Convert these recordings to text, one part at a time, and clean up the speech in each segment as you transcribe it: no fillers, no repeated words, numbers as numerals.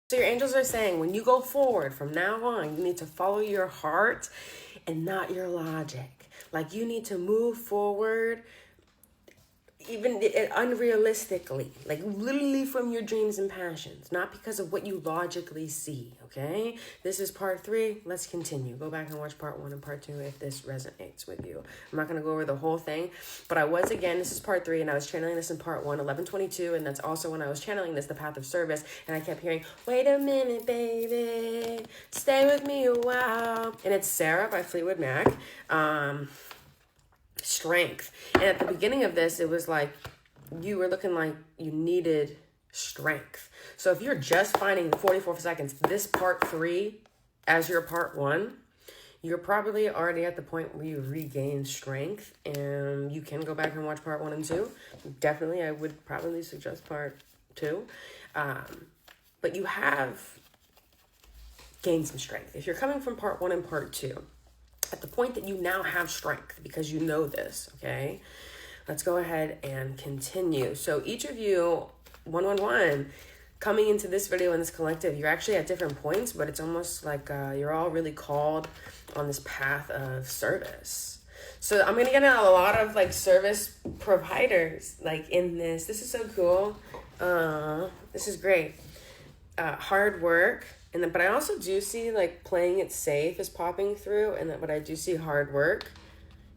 So your angels are saying when you go forward from now on, you need to follow your heart and not your logic. Like you need to move forward even unrealistically, like literally from your dreams and passions, not because of what you logically see, okay? This is part 3. Let's continue. Go back and watch part 1 and part 2 if this resonates with you. I'm not going to go over the whole thing, but this is part 3, and I was channeling this in part 1, 1122, and that's also when I was channeling this, the path of service, and I kept hearing, wait a minute, baby, stay with me a while. And it's Sarah by Fleetwood Mac. Strength. And at the beginning of this, it was like you were looking like you needed strength. So if you're just finding 44 seconds, this part 3 as your part 1, you're probably already at the point where you regain strength, and you can go back and watch part 1 and 2. Definitely, I would probably suggest part 2. But you have gained some strength. If you're coming from part 1 and part 2, at the point that you now have strength because you know this, okay? Let's go ahead and continue. So each of you, 111, coming into this video in this collective, you're actually at different points, but it's almost like you're all really called on this path of service. So I'm going to get a lot of like service providers like in this. This is so cool. This is great. Hard work. And then, but I also do see like playing it safe is popping through, and but I do see hard work.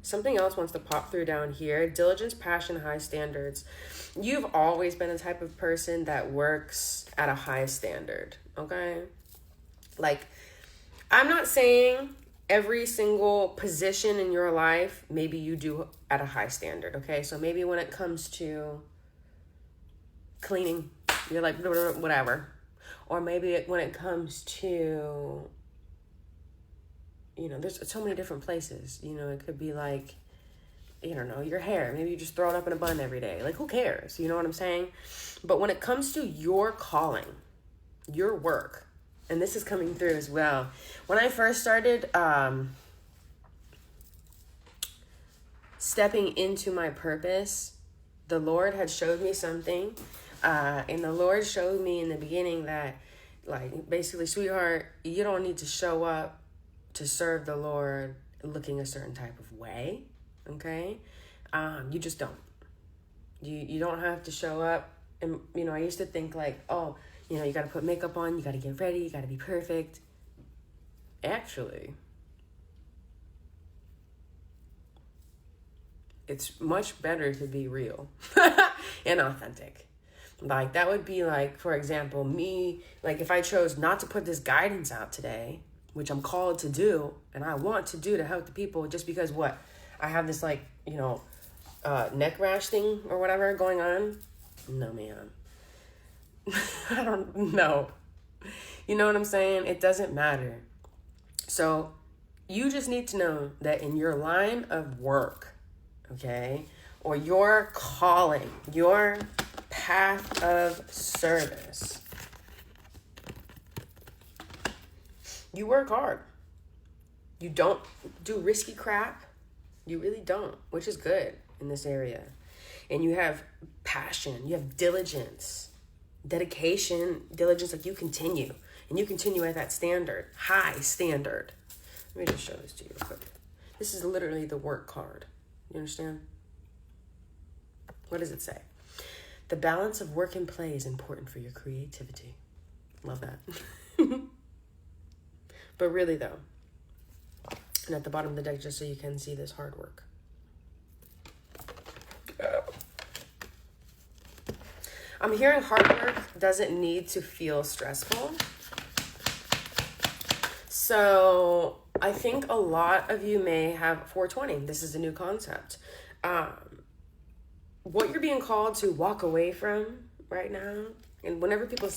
Something else wants to pop through down here. Diligence, passion, high standards. You've always been a type of person that works at a high standard, okay? Like, I'm not saying every single position in your life, maybe you do at a high standard, okay? So maybe when it comes to cleaning, you're like, whatever. Or maybe when it comes to, there's so many different places. It could be like, your hair. Maybe you just throw it up in a bun every day. Like, who cares? You know what I'm saying? But when it comes to your calling, your work, and this is coming through as well. When I first started stepping into my purpose, the Lord had showed me something. And the Lord showed me in the beginning that, like, basically, sweetheart, you don't need to show up to serve the Lord looking a certain type of way, okay? You just don't. You don't have to show up. And, I used to think, like, oh, you got to put makeup on, you got to get ready, you got to be perfect. Actually, it's much better to be real and authentic. Like, that would be like, for example, me, like if I chose not to put this guidance out today, which I'm called to do, and I want to do to help the people, just because what? I have this like, neck rash thing or whatever going on. No, man. I don't know. You know what I'm saying? It doesn't matter. So you just need to know that in your line of work, okay, or your calling, your path of service, you work hard. You don't do risky crap. You really don't, which is good in this area. And you have passion, you have diligence, dedication, diligence, like you continue. And you continue at that standard, high standard. Let me just show this to you real quick. This is literally the work card. You understand? What does it say? The balance of work and play is important for your creativity. Love that. But really though, and at the bottom of the deck, just so you can see this hard work. I'm hearing hard work doesn't need to feel stressful. So I think a lot of you may have 420. This is a new concept. What you're being called to walk away from right now, and whenever people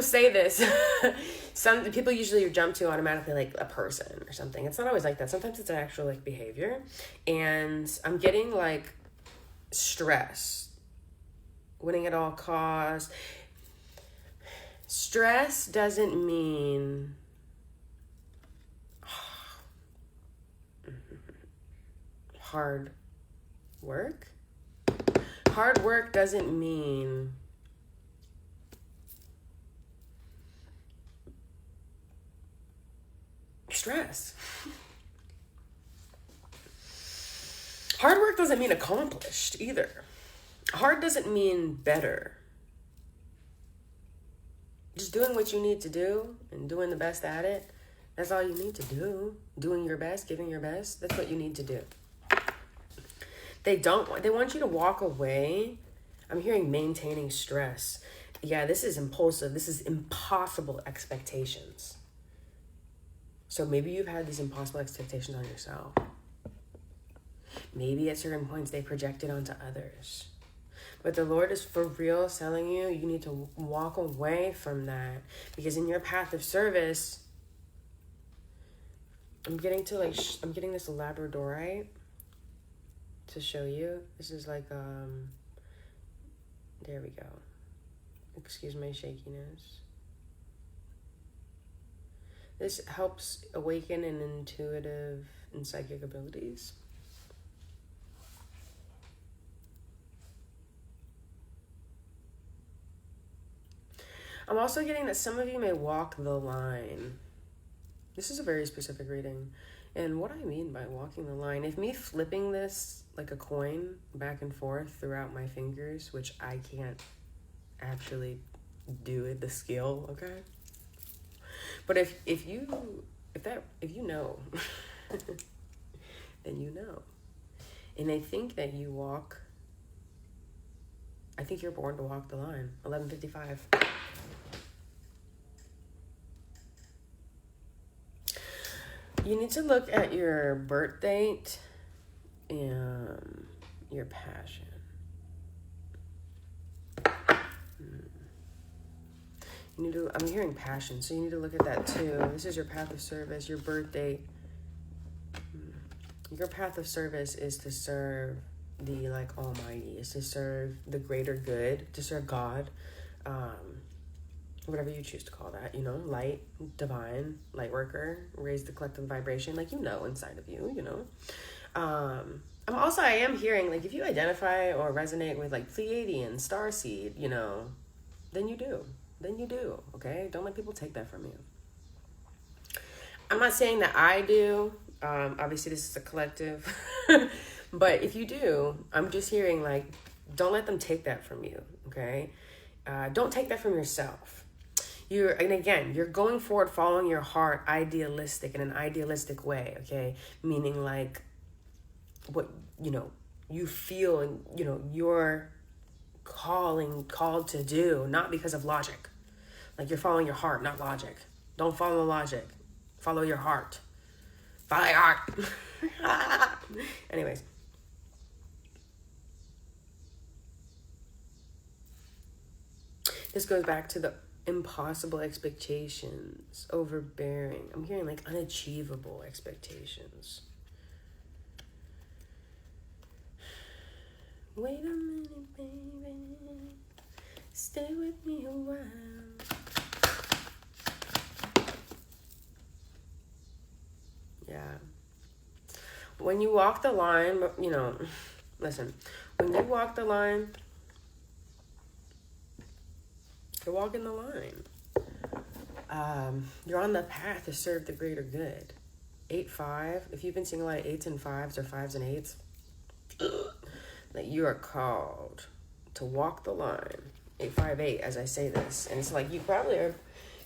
say this, some people usually jump to automatically like a person or something. It's not always like that. Sometimes it's an actual like behavior, and I'm getting like stress, winning at all costs. Stress doesn't mean hard work. Hard work doesn't mean stress. Hard work doesn't mean accomplished either. Hard doesn't mean better. Just doing what you need to do and doing the best at it. That's all you need to do. Doing your best, giving your best. That's what you need to do. They want you to walk away. I'm hearing maintaining stress. Yeah, this is impulsive. This is impossible expectations. So maybe you've had these impossible expectations on yourself. Maybe at certain points they project it onto others. But the Lord is for real telling you, you need to walk away from that. Because in your path of service, I'm getting this labradorite to show you. This is like, there we go. Excuse my shakiness. This helps awaken an intuitive and psychic abilities. I'm also getting that some of you may walk the line. This is a very specific reading. And what I mean by walking the line, if me flipping this like a coin back and forth throughout my fingers, which I can't actually do it, the skill, okay? But if you know, then you know. And I think that I think you're born to walk the line. 11:55. You need to look at your birth date and your passion. I'm hearing passion, so you need to look at that too. This is your path of service, your birth date. Your path of service is to serve the Almighty, is to serve the greater good, to serve God, whatever you choose to call that, light, divine, light worker, raise the collective vibration, inside of you, I am hearing, if you identify or resonate with, Pleiadian, starseed, then you do. Okay? Don't let people take that from you. I'm not saying that I do. Obviously, this is a collective. But if you do, I'm just hearing, don't let them take that from you, okay? Don't take that from yourself. You're going forward following your heart, idealistic, in an idealistic way, okay? Meaning what, you feel and, you're called to do, not because of logic. You're following your heart, not logic. Don't follow logic. Follow your heart. Follow your heart. Anyways. This goes back to the impossible expectations, overbearing. I'm hearing unachievable expectations. Wait a minute, baby. Stay with me a while. Yeah. When you walk the line, listen, when you walk the line, you're walking the line. You're on the path to serve the greater good. 8-5, if you've been seeing a lot of 8s and 5s or 5s and 8s, you are called to walk the line. 8-5-8, as I say this. And it's you probably are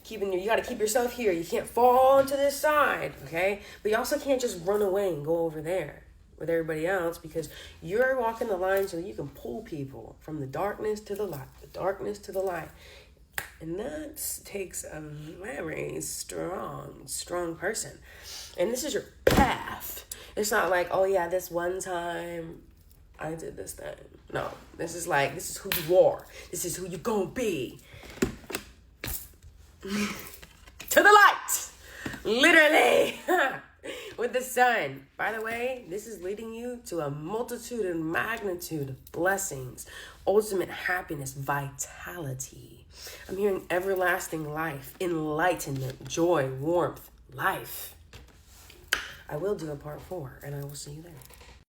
you got to keep yourself here. You can't fall onto this side, okay? But you also can't just run away and go over there with everybody else, because you're walking the line so you can pull people from the darkness to the light. And that takes a very strong person. And this is your path. It's not oh yeah, this one time I did this thing. No, this is who you are. This is who you're gonna be. To the light. Literally. With the sun. By the way, this is leading you to a multitude and magnitude of blessings, ultimate happiness, vitality. I'm hearing everlasting life, enlightenment, joy, warmth, life. I will do a part 4, and I will see you there.